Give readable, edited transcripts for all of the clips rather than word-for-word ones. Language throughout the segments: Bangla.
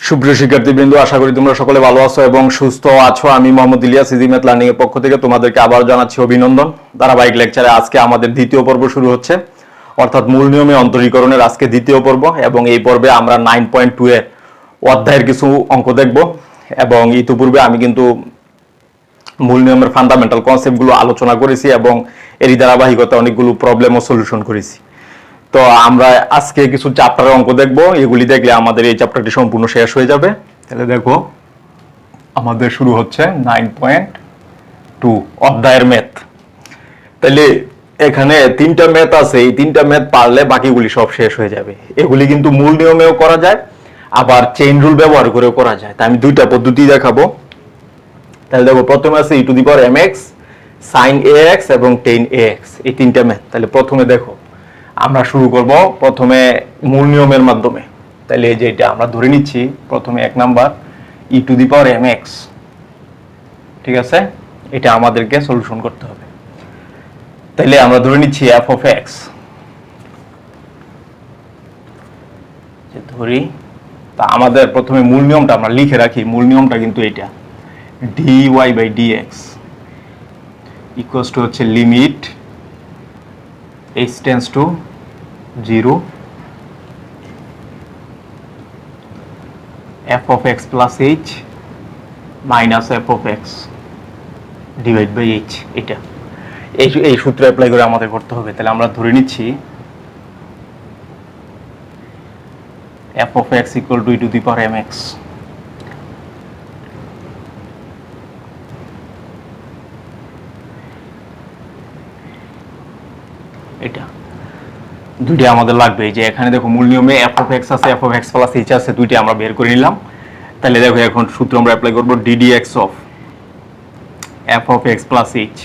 সুপ্রিয় শিক্ষার্থীবৃন্দ, আশা করি তোমরা সকলে ভালো আছো এবং সুস্থ আছো। আমি Mohammad Ilyas, easy math learning এর পক্ষ থেকে তোমাদেরকে আবার জানাচ্ছি অভিনন্দন। ধারাবাহিক লেকচারে আজকে আমাদের দ্বিতীয় পর্ব শুরু হচ্ছে, অর্থাৎ মূল নিয়মে অন্তরীকরণের আজকে দ্বিতীয় পর্ব। এবং এই পর্বে আমরা 9.2 এর অধ্যায়ের কিছু অঙ্ক দেখব। এবং ইতিপূর্বে আমি কিন্তু মূল নিয়মের ফান্ডামেন্টাল কনসেপ্টগুলো আলোচনা করেছি এবং এরই ধারাবাহিকতা অনেকগুলো প্রবলেমও সলিউশন করেছি। তো আমরা আজকে কিছু চ্যাপ্টারের অঙ্ক দেখব, এগুলি দেখলে আমাদের এই চ্যাপ্টারটি সম্পূর্ণ শেষ হয়ে যাবে। তাহলে দেখো, আমাদের শুরু হচ্ছে 9.2 অধ্যায়ের ম্যাথ। তাহলে এখানে তিনটা ম্যাথ আছে, এই তিনটা ম্যাথ পারলে বাকিগুলি সব শেষ হয়ে যাবে। এগুলি কিন্তু মূল নিয়মেও করা যায়, আবার চেইন রুল ব্যবহার করেও করা যায়। তাই আমি দুইটা পদ্ধতি দেখাবো। তাহলে দেখো, প্রথমে আছে e⁻mx sin ax এবং tan ax, এই তিনটা ম্যাথ। তাহলে প্রথমে দেখো, আমরা শুরু করব প্রথমে মূল নিয়মের মাধ্যমে। তাহলে এই যে এটা আমরা ধরে নিচ্ছি, প্রথমে এক নাম্বার e⁻mx, ঠিক আছে, এটা আমাদেরকে সলিউশন করতে হবে। তাহলে আমরা ধরে নিচ্ছি f of x, যে ধরি, তা আমাদের প্রথমে মূল নিয়মটা আমরা লিখে রাখি। মূল নিয়মটা কিন্তু এটা, dy by dx equals to হচ্ছে limit h tends to 0 f of x plus h minus f of x divide by h। এটা এই সূত্র অ্যাপ্লাই করে আমাদের করতে হবে। তাহলে আমরা ধরে নিচ্ছি f of x equal to e⁻mx, এটা দুইটা আমাদের লাগবে। যে এখানে দেখো, মূল নিয়মে f of x আছে, f of x plus h আছে, দুইটা আমরা বের করে নিলাম। তাহলে দেখো, এখন সূত্র আমরা অ্যাপ্লাই করব, ddx of f of x plus h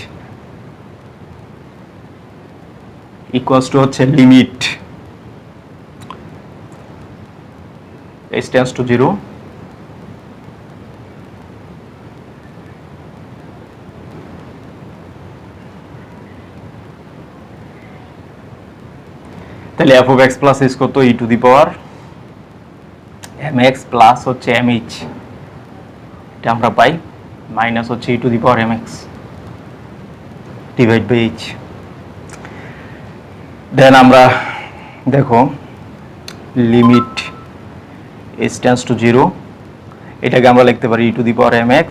equals to হচ্ছে লিমিট h tends to 0 তাহলে f of x plus h কত, e⁻mx প্লাস হচ্ছে mh, এটা আমরা পাই, মাইনাস হচ্ছে e⁻mx ডিভাইড বাই h। দেন আমরা দেখো, লিমিট h tends to 0, এটাকে আমরা লিখতে পারি e⁻mx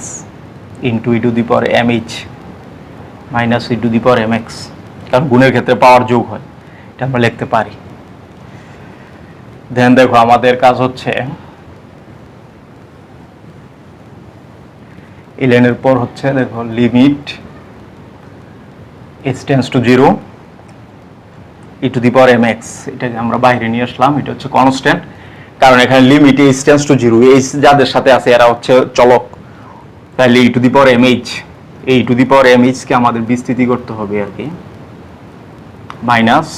into e⁻mh minus e⁻mx, কারণ গুণের ক্ষেত্রে পাওয়ার যোগ হয়, এটা আমরা লিখতে পারি। দেন দেখো, আমাদের কাজ হচ্ছে এর পর হচ্ছে দেখো, limit h tends to 0 e⁻mx, এটাকে আমরা বাইরে নিয়ে আসলাম, এটা হচ্ছে কনস্ট্যান্ট, কারণ এখানে লিমিট h tends to 0, এই যাদের সাথে আছে এরা হচ্ছে চলক। তাহলে e⁻mh, এই e⁻mh কে আমাদের বিস্তৃতি করতে হবে আর কি, মাইনাস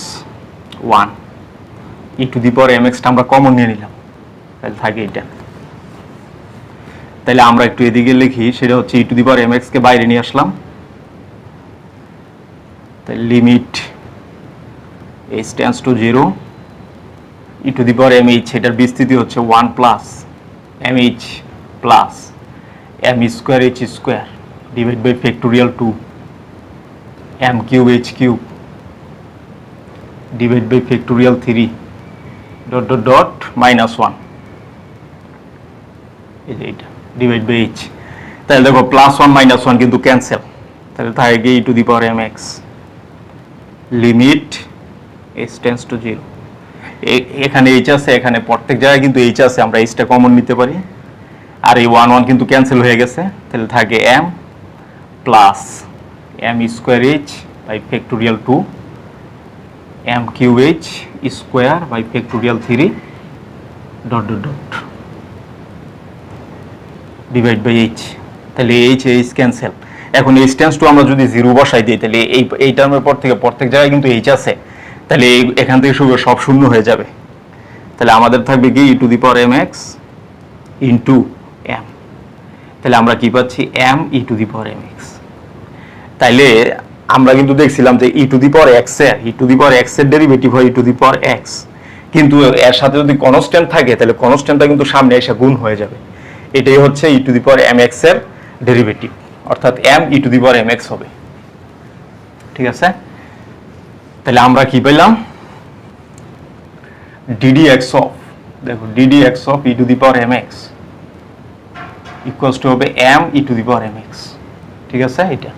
1, e⁻mx টা আমরা কমন নিয়ে নিলাম, তাহলে থাকে এটা। তাহলে আমরা একটু এদিকে লিখি, সেটা হচ্ছে e⁻mx কে বাইরে নিয়ে আসলাম। তাহলে লিমিট h tends to 0 e⁻mh, এটার বিস্তৃতি হচ্ছে 1 plus mh plus m square h square divide by factorial 2 m cube h cube divide by factorial 3 dot dot dot minus 1, এই যে এটা ডিভাইড বাই h। তাহলে দেখো, প্লাস 1 মাইনাস 1 কিন্তু ক্যান্সেল, তাহলে থাকে e⁻mx limit h tends to 0, এখানে h আছে, এখানে প্রত্যেক জায়গায় কিন্তু h আছে, আমরা h টা কমন নিতে পারি, আর এই 1 1 কিন্তু ক্যান্সেল হয়ে গেছে। তাহলে থাকে m plus m square h by factorial 2 m cube h square by factorial 3 dot dot dot divide by h। তাহলে h ক্যান্সেল। এখন h tends to আমরা যদি 0 বসাই দিই, তাহলে এই টার্মের পর থেকে প্রত্যেক জায়গায় কিন্তু h আছে, তাহলে এখান থেকে সব শূন্য হয়ে যাবে। তাহলে আমাদের থাকবে কি e⁻mx ইন্টু m, তাহলে আমরা কি পাচ্ছি, m e⁻mx। তাইলে আমরা কিন্তু দেখছিলাম যে e⁻x এর ডেরিভেটিভ হয় e⁻x, কিন্তু এর সাথে যদি কনস্ট্যান্ট থাকে তাহলে কনস্ট্যান্টটা কিন্তু সামনে এসে গুণ হয়ে যাবে। এটাই হচ্ছে E to the power M X এর ডেরিভেটিভ, অর্থাৎ M E to the power M X হবে। ঠিক আছে, তাহলে আমরা কি পেলাম, ডিডি এক্স অফ, দেখো d d X of E to the power M X equals to হবে M E to the power M X. ঠিক আছে, এটা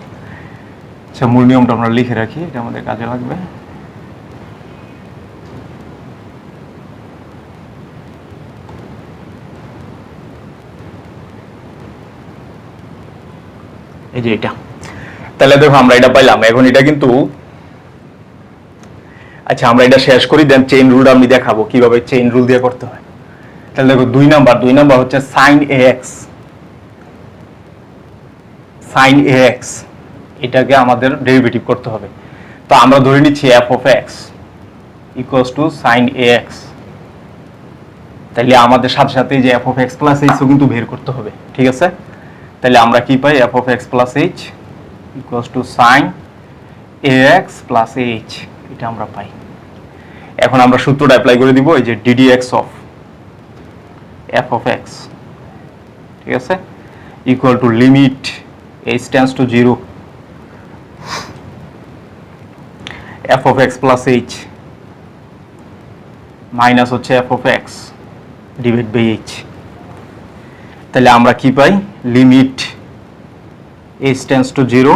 আচ্ছা মূল নিয়মটা আমরা লিখে রাখি, এটা আমাদের কাজে লাগবে। এই যে এটা, তাহলে দেখো আমরা এটা পাইলাম। এখন এটা কিন্তু আচ্ছা আমরা এটা শেষ করি, দেন চেইন রুলটা আমি দেখাবো কিভাবে চেইন রুল দিয়ে করতে হয়। তাহলে দেখো দুই নাম্বার হচ্ছে sine A X, sine A X এটাকে আমাদের ডেরিভেটিভ করতে হবে। তো আমরা ধরে নিচ্ছি F of X equals to sine A X, তাহলে আমাদের সাথে সাথে যে F of X plus H কিন্তু বের করতে হবে। ঠিক আছে, তাহলে আমরা কি পাই, F of X plus H equals to sine A X plus H, এটা আমরা পাই। এখন আমরা সূত্রটা অ্যাপ্লাই করে দিব, এই যে d d X of F of X, ঠিক আছে, equal to limit H tends to 0 F of X plus H minus হচ্ছে F of X divide by H. তাহলে আমরা কি পাই, limit H tends to 0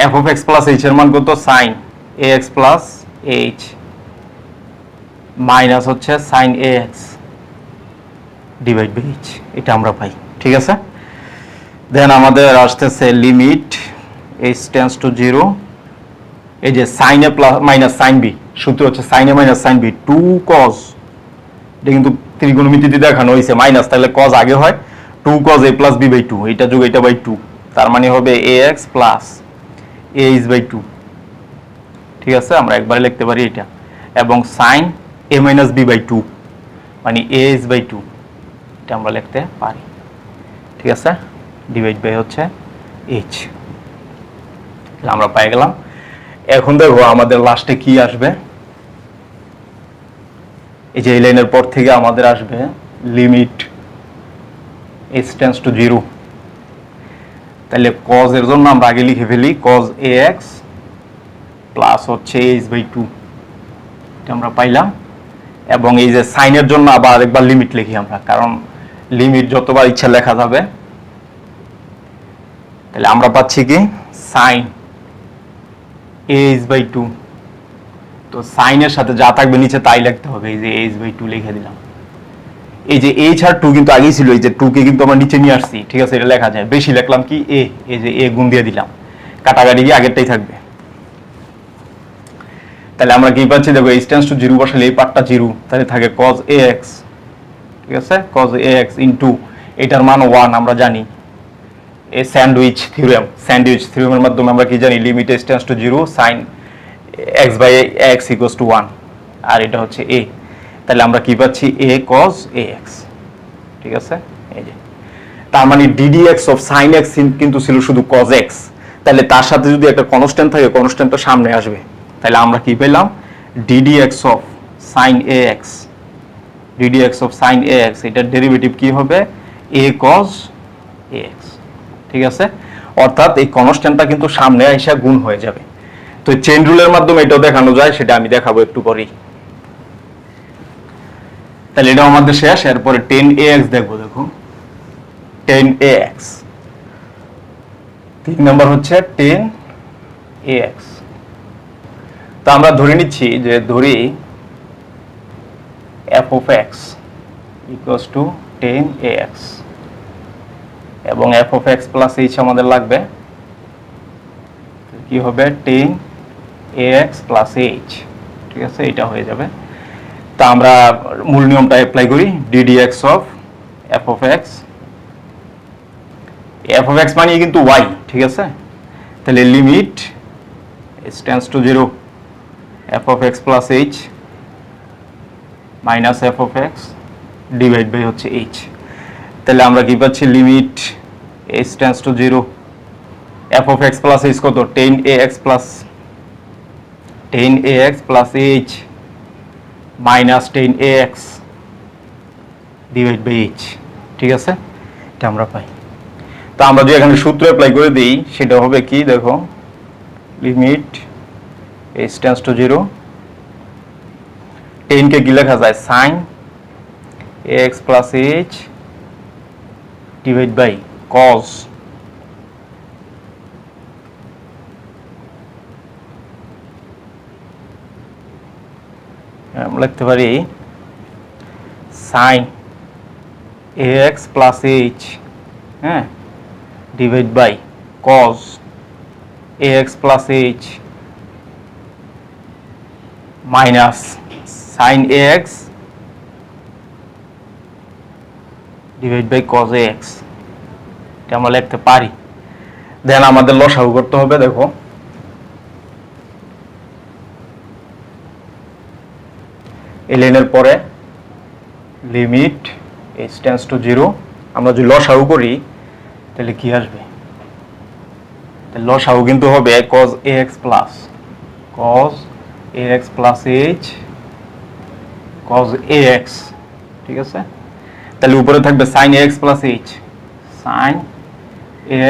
F of X plus H এর মান কত, sine A X plus H minus হচ্ছে sine A X divide by H, এটা আমরা পাই। ঠিক আছে, দেন আমাদের আসতেছে লিমিট এইচ টেন্ডস টু 0, এই যে সাইন এ প্লাস মাইনাস সাইন বি, সূত্র হচ্ছে sine A minus sine B, 2 cos, এটা কিন্তু ত্রিকোণমিতিতে দেখানো হয়েছে মাইনাস, তাহলে cos আগে হয়, 2 cos a plus B by 2, এটা যোগ এটা বাই 2, তার মানে হবে A X plus A H by 2। ঠিক আছে, আমরা একবারে লিখতে পারি এটা, এবং sine A minus B by 2 মানে এ এইচ বাই 2, এটা আমরা লিখতে পারি। ঠিক আছে, ডিভাইড বাই হচ্ছে এইচ, আমরা পাই গেলাম। এখন দেখো আমাদের লাস্টে কি আসবে, এই যে এই লাইনের পর থেকে আমাদের আসবে লিমিট এইচ টেন্ডস টু 0, তাহলে cos এর জন্য আমরা আগে লিখে ফেলি cos ax প্লাস হচ্ছে এইচ বাই 2, এটা আমরা পাইলাম। এবং এই যে সাইনের জন্য আবার আরেকবার লিমিট লিখি আমরা, কারণ লিমিট যতবার ইচ্ছা লেখা যাবে। তাহলে আমরা পাচ্ছি কি, সাইন এইচ বাই 2, তো সাইনের সাথে যা থাকবে নিচে তাই লিখতে হবে, এই যে এইচ বাই 2 লিখে দিলাম। এই যে এইচ আর 2 কিন্তু আগেই ছিল, এই যে 2 কে কিন্তু আমরা নিচে নিয়ে আসছি। ঠিক আছে, এটা লেখা যায়, বেশি লিখলাম কি এ, এই যে এ গুণ দিয়ে দিলাম, কাটাকাটি গিয়ে আগেরটাই থাকবে। তাহলে আমরা কি পাচ্ছি, দেখো এইচ টেন্ডস টু 0 বসালে এই পার্টটা 0, তাহলে থাকে cos ax, ঠিক আছে, cos ax ইনটু এটার মান 1, আমরা জানি এই স্যান্ডউইচ থিওরেমের মাধ্যমে আমরা কি জানি, limit H tends to 0 sin x বাই x ইকুয়ালস টু 1, আর এটা হচ্ছে a, তাহলে আমরা কি পাচ্ছি a cos ax। ঠিক আছে, এই যে তার মানে ddx অফ sin x কিন্তু ছিল শুধু cos x, তাহলে তার সাথে যদি একটা কনস্ট্যান্ট থাকে কনস্ট্যান্টটা সামনে আসবে, তাহলে আমরা কি পেলাম, ddx of sin ax, ddx of sin ax এটার ডেরিভেটিভ কি হবে, a cos ax। ঠিক আছে, অর্থাৎ এই কনস্ট্যান্টটা কিন্তু সামনে আইসা গুণ হয়ে যাবে। তো চেইন রুলের মাধ্যমে এটাও দেখানো যায়, সেটা আমি দেখাবো একটু পরেই। তাহলে এটা আমাদের শেষ, এরপরে 10ax দেখবো। দেখো 10ax, 3 নাম্বার হচ্ছে 10ax। তো আমরা ধরে নিচ্ছি যে ধরি f of x equals to 10ax এবং f of x plus h আমাদের লাগবে কি হবে 10ax plus h। ঠিক আছে, এটা হয়ে যাবে। তা আমরা মূল নিয়মটা অ্যাপ্লাই করি, ddx of f of x মানে কিন্তু y। ঠিক আছে, তাহলে লিমিট h tends to 0 f of x plus h minus f of x divide by হচ্ছে h। তাহলে আমরা কি পাচ্ছি, লিমিট h tends to 0 f of x plus h কত, 10ax plus h minus 10ax divide by h. ঠিক আছে, এটা আমরা পাই। তো আমরা যদি এখানে সূত্র অ্যাপ্লাই করে দিই সেটা হবে কি, দেখো লিমিট h টেন্ডস টু 0, 10 কে কি লেখা যায়, sin ax plus h divide by cos আমরা লিখতে পারি sin ax প্লাস h, হ্যাঁ, divide by cos ax plus h minus sin ax divide by cos ax, এটা আমরা লিখতে পারি। দেন আমাদের লসাগু করতে হবে। দেখো ln এর পরে লিমিট h টেন্ডস টু 0, আমরা যদি লসাগু করি তাহলে কি আসবে, লসাগু কিন্তু হবে cos ax plus h cos ax। ঠিক আছে, তাহলে উপরে থাকবে sin ax plus h, sin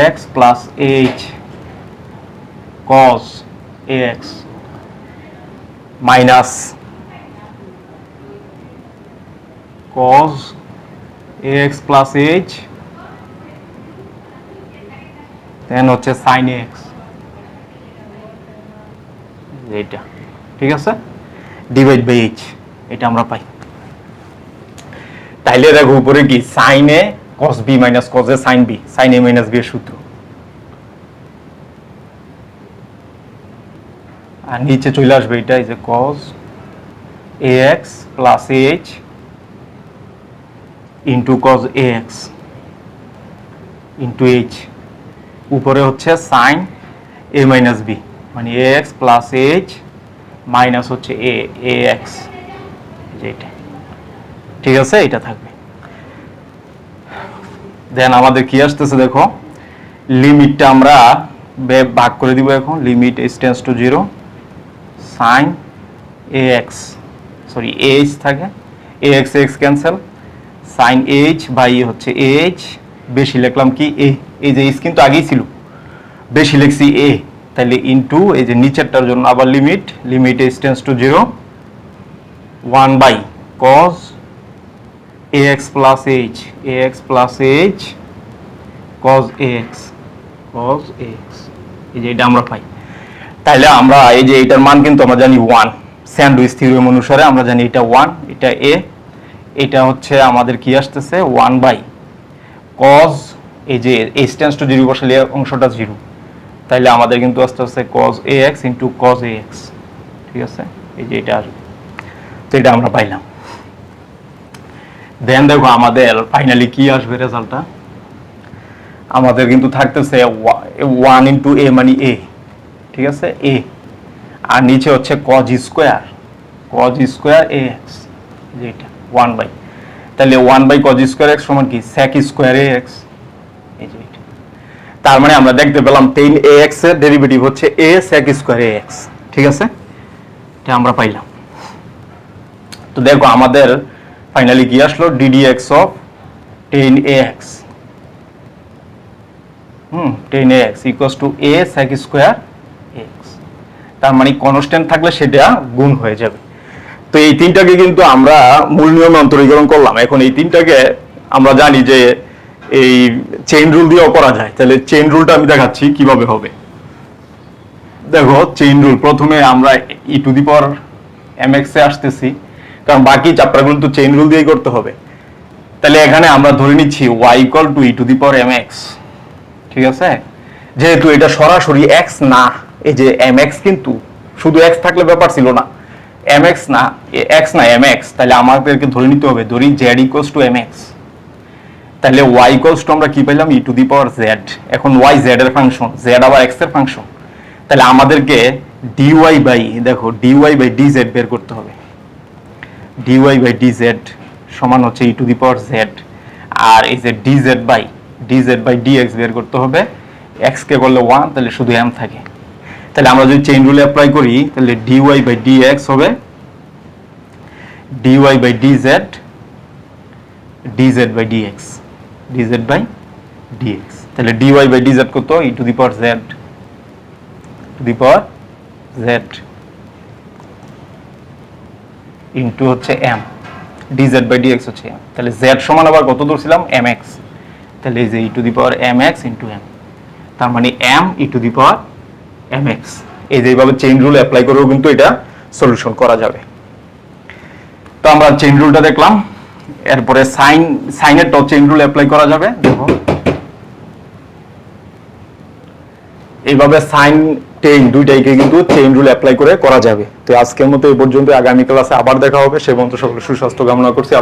ax plus h cos ax minus cos ax plus h দেন হচ্ছে sin ax, এটা। ঠিক আছে, ডিভাইড বাই h, এটা আমরা পাই। তাইলে দেখো উপরে কি sin a cos b minus cos a sin b, sin a minus b এর সূত্র, আর নিচে চলে আসবে এটা এই যে cos ax plus h into cos ax into h, উপরে হচ্ছে sin a মাইনাস b মানে ax প্লাস h মাইনাস হচ্ছে ax, যেটা। ঠিক আছে, এটা থাকবে। দেন আমাদের কি আসতেছে, দেখো লিমিটটা আমরা ভাগ করে দিব। এখন limit h tends to 0 sin ax, sorry h থাকে, ax x cancel, sin h by হচ্ছে h, বেশি লিখলাম কি a, এই যে h কিন্তু আগেই ছিল, বেশি লিখছি a, তাহলে ইনটু এই যে নিচেরটার জন্য আবার limit h tends to 0 1 by cos ax plus h cos ax এই যে এটা আমরা পাই। তাহলে আমরা এই যে এটার মান কিন্তু আমরা জানি 1, স্যান্ডউইচ থিওরেম অনুসারে আমরা জানি এটা 1, এটা a, এটা হচ্ছে আমাদের কি আসতেছে 1 বাই cos, এই যে h টেন্ডস টু 0 বসালে অংশটা 0, তাহলে আমাদের কিন্তু আসতে আসতে cos ax into cos ax। ঠিক আছে, এই যে এটা আসবে, তো এটা আমরা পাইলাম। দেন দেখো আমাদের ফাইনালি কি আসবে রেজাল্টটা, আমাদের কিন্তু থাকতেছে 1 ইন্টু a মানে a। ঠিক আছে, a, আর নিচে হচ্ছে cos স্কয়ার ax, যেটা 1 বাই, তাহলে 1 বাই cos স্কয়ার x সমান কি sec স্কয়ার ax, এই যে এটা। তার মানে আমরা দেখতে পেলাম 10ax এর ডেরিভেটিভ হচ্ছে a sec স্কয়ার ax। ঠিক আছে, এটা আমরা পাইলাম। তো দেখো আমাদের ফাইনালি কি আসলো, ddx of 10ax 10ax equals to a sec square x। তার মানে কনস্ট্যান্ট থাকলে সেটা গুণ হয়ে যাবে। তো এই তিনটাকে কিন্তু আমরা মূল নিয়মে অন্তরীকরণ করলাম। এখন এই তিনটাকে আমরা জানি যে এই চেইন রুল দিয়েও করা যায়। তাহলে চেইন রুলটা আমি দেখাচ্ছি কিভাবে হবে। দেখো চেইন রুল, প্রথমে আমরা ই টু দি পাওয়ার mx এ আসতেছি, কারণ বাকি চ্যাপ্টারগুলো তো চেইন রুল দিয়েই করতে হবে। তাহলে এখানে আমরা ধরে নিচ্ছি y equal to E to the power mx। ঠিক আছে, যেহেতু এটা সরাসরি x না, এই যে mx কিন্তু শুধু x থাকলে ব্যাপার ছিল না, mx না x না mx, তাহলে আমাদেরকে ধরে নিতে হবে ধরি z ইকুয়ালস টু mx। তাহলে y ইকুয়ালস টু আমরা কি পেলাম ই টু দি পাওয়ার z। এখন y z এর ফাংশন, z আবার x এর ফাংশন, তাহলে আমাদেরকে dy বাই, দেখো dy বাই dz বের করতে হবে। dy বাই dz সমান হচ্ছে E to the power z, আর এই যে dz বাই dx বের করতে হবে। x কে করলে 1, তাহলে শুধু m থাকে। তাহলে আমরা যদি চেইন রুল অ্যাপ্লাই করি তাহলে dy বাই dx হবে dy by dz, dz by dx, dz by dx। তাহলে dy বাই dz কত? e to the power z, to the power z into হচ্ছে m, dz বাই dx হচ্ছে m। তাহলে z সমান আবার কত ধরছিলাম? mx। তাহলে এই যে e to the power mx into m, তার মানে m e to the power mx। এই যে এইভাবে চেইন রুল অ্যাপ্লাই করেও কিন্তু এটা সলিউশন করা যাবে। তো আমরা চেইন রুলটা দেখলাম, এরপরে সাইনের টপ চেইন রুল অ্যাপ্লাই করা যাবে। দেখো এইভাবে সাইন টেইন দুইটাইকে কিন্তু চেইন রুল অ্যাপ্লাই করে করা যাবে। তো আজকের মতো এই পর্যন্ত, আগামী ক্লাসে আবার দেখা হবে। সে পর্যন্ত সকলে সুস্বাস্থ্য কামনা করছি।